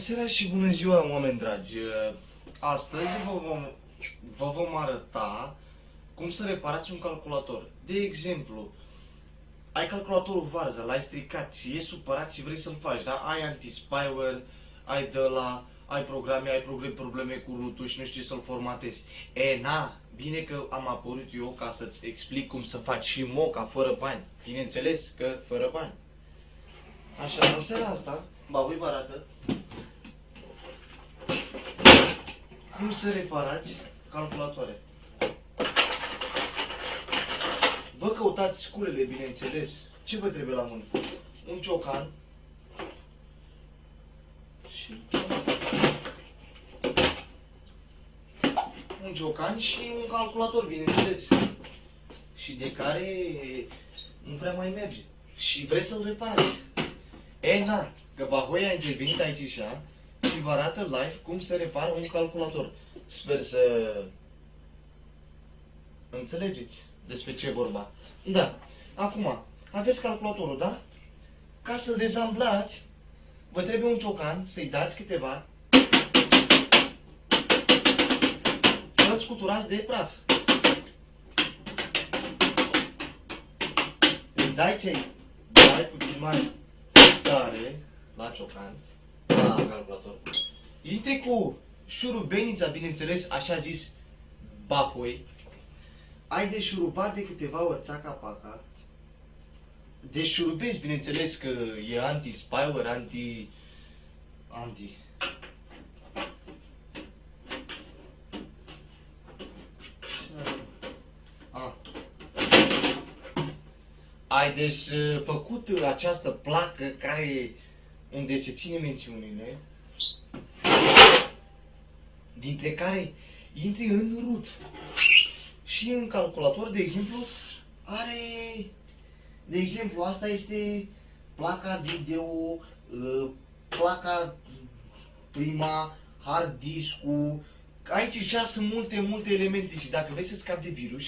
seara și bună ziua, oameni dragi! Astăzi vă vom arăta cum să reparați un calculator. De exemplu, ai calculatorul varză, l-ai stricat și ești supărat și vrei să-l faci, da? Ai anti-spyware, ai de la, ai probleme cu root-ul și nu știi să-l formatezi. Bine că am apărut eu ca să-ți explic cum să faci și moca fără bani. Bineînțeles că fără bani. Așa, în seara asta, voi vă arată cum să reparați calculatoare. Vă căutați sculele, bineînțeles. Ce vă trebuie la mână? Un ciocan și un calculator, bineînțeles. Și de care nu prea mai merge. Și vreți să-l reparați. Că Bahoi a intervenit aici și vă arată live cum se repară un calculator. Sper să înțelegeți despre ce e vorba. Da. Acum, aveți calculatorul, da? Ca să-l dezamblați, vă trebuie un ciocan, să-i dați câteva, să-l scuturați de praf. Îi dai puțin mai tare la ciocan, la calculator. Intri cu șurubenița, bineînțeles, așa zis Bahoi. Ai de șurubat de câteva ori țaca-paca. Deci șurubezi, bineînțeles că e anti-spyware, anti... Ai deci făcut această placă unde se ține mențiunile, dintre care intri în root. Și în calculator, de exemplu, de exemplu, asta este placa video, placa prima, hard disk-ul. Aici și sunt multe elemente și dacă vrei să scapi de virus,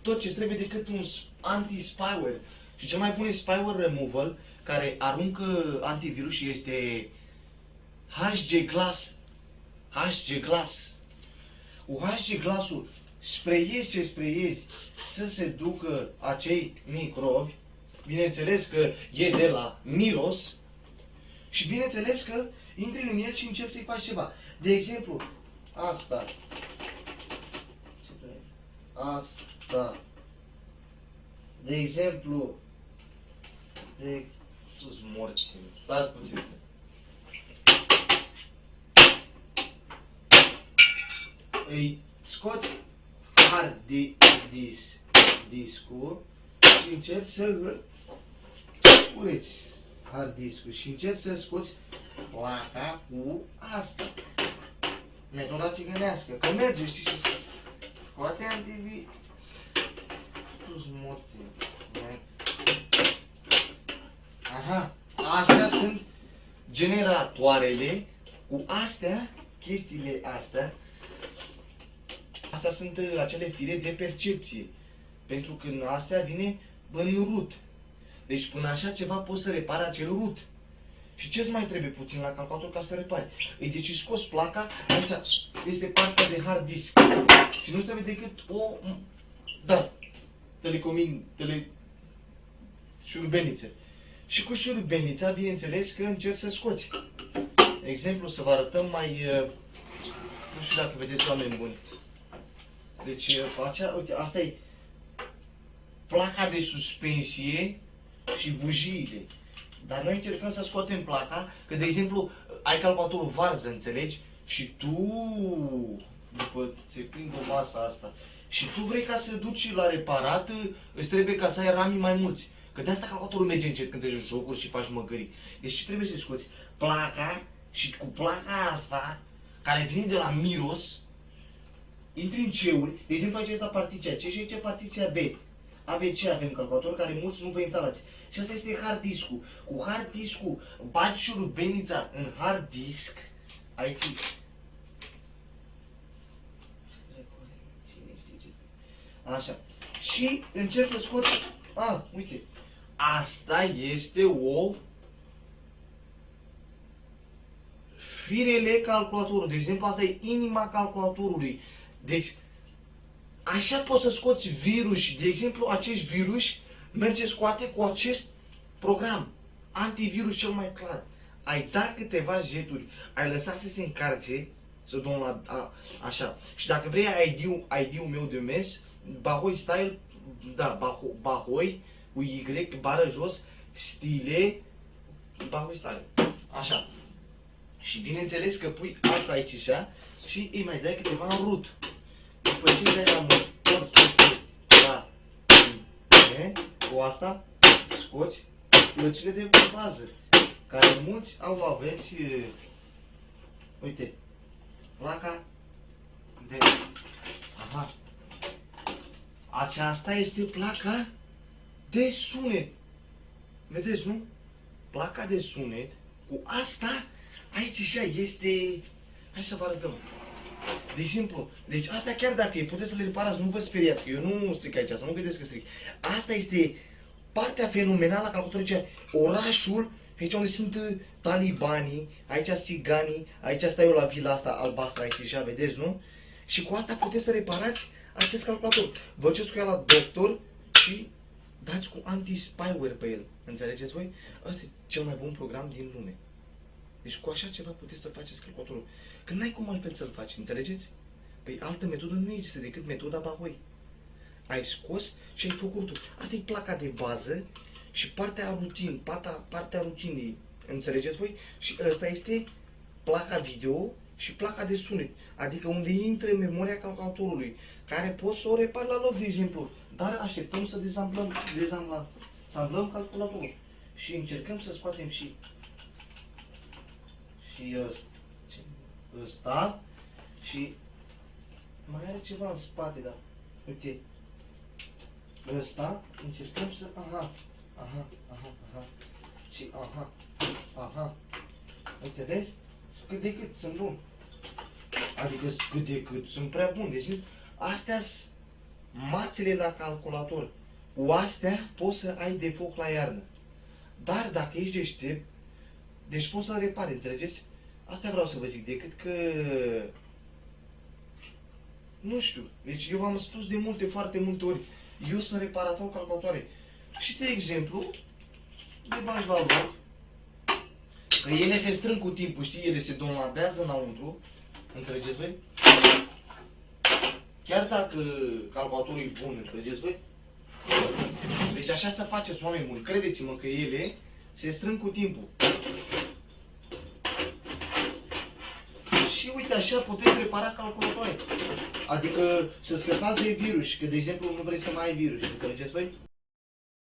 tot ce trebuie decât un anti-spyware. Și cel mai bun spyware removal care aruncă antivirus este HG Glass. HG Glass. Cu HG Glass-ul spreiezi să se ducă acei microbi. Bineînțeles că e de la miros. Și bineînțeles că intri în el și încerci să-i faci ceva. De exemplu, asta. De exemplu, sus morți. Stați puțin. Îi scoți hard disk-ul și încerci să-l cureți hard disk-ul și încerci să scoți placa cu asta. Metoda țigănească, că merge, știi ce scoate antivirus. Sus morți. Aha, astea sunt generatoarele cu astea, chestiile astea. Astea sunt acele fire de percepție. Pentru că în astea vine în root. Deci până așa ceva poți să repari acel root. Și ce-ți mai trebuie puțin la calculator ca să repari? Deci scoți placa, aici este partea de hard disk. Și nu trebuie decât o șurubeniță. Și cu șurubenița, bineînțeles că încerci să scoți. De exemplu, să vă arătăm mai... nu știu dacă vedeți, oameni buni. Deci, uite, asta e placa de suspensie și bujiile. Dar noi încercăm să scoatem placa, că, de exemplu, ai calculatorul varză, înțelegi? Și tu, după ce prind o masă asta, și tu vrei ca să duci la reparat, îți trebuie ca să ai ramii mai mulți. Că de asta calculatorul merge încet când te joci jocuri și faci măgării. Deci ce trebuie să scoți? Placa și cu placa asta, care vine de la miros, intri în C-uri, de exemplu aici este partiția C și aici partiția B. ABC avem calculator care mulți nu vă instalați. Și asta este hard disk-ul. Cu hard disk-ul bagi șurubenița în hard disk. Aici. Așa. Și încerci să scoți... uite. Asta este o firele calculatorului. De exemplu, asta e inima calculatorului. Deci, așa poți să scoți virus. De exemplu, acești virus merge scoate cu acest program. Antivirus cel mai clar. Ai dat câteva jeturi, ai lăsat să se încarce, să dăm la așa. Și dacă vrei ID-ul meu de mes, Bahoi Style, da, Bahoi, cu Y, bară jos, stile, Bahoi Style. Așa. Și bineînțeles că pui asta aici așa și îi mai dai câteva în root. După ce dai la motor să se da, cu asta scoți plăcile de bază, care mulți aveți, uite, placa de, aha, aceasta este placa de sunet, vedeți, nu? Placa de sunet, cu asta, aici așa este, hai să vă arătăm. De exemplu, deci asta chiar dacă e, puteți să le reparați, nu vă speriați, că eu nu stric aici, să nu credeți că stric. Asta este partea fenomenală a calculatorului, orașul, aici unde sunt talibanii, aici țiganii, aici stai eu la vila asta albastră, aici așa, vedeți, nu? Și cu asta puteți să reparați acest calculator. Vă duceți cu el la doctor și dați cu anti-spyware pe el, înțelegeți voi? Ăsta e cel mai bun program din lume. Deci cu așa ceva puteți să faceți calculatorul. Că n-ai cum altfel să-l faci, înțelegeți? Păi altă metodă nu există decât metoda Bahoi. Ai scos și ai făcut tu. Asta e placa de bază și partea rutin, partea rutinei, înțelegeți voi? Și ăsta este placa video și placa de sunet. Adică unde intră memoria calculatorului, care poți să o repari la loc, de exemplu. Dar așteptăm să dezamblăm calculatorul. Și încercăm să scoatem și ăsta și mai are ceva în spate, dar uite, ăsta încercăm să, aha, și aha, înțelegi? Cât de cât sunt bun, adică cât de cât sunt prea bun, deci astea-s mațele la calculator, cu astea poți să ai de foc la iarnă, dar dacă ești deștept, deci poți să-l repari, înțelegeți? Asta vreau să vă zic, decât că, nu știu, deci eu v-am spus de foarte multe ori, eu sunt reparator calculatoare. Și de exemplu, le bagi la loc, că ele se strâng cu timpul, știi, ele se donadează înăuntru, înțelegeți voi? Chiar dacă calculatorul e bun, înțelegeți voi? Deci așa să faceți, oameni buni, credeți-mă că ele se strâng cu timpul. Și uite, așa puteți repara calculatoare. Adică să scăpați de virus, că de exemplu nu vrei să mai ai virus, înțelegeți voi?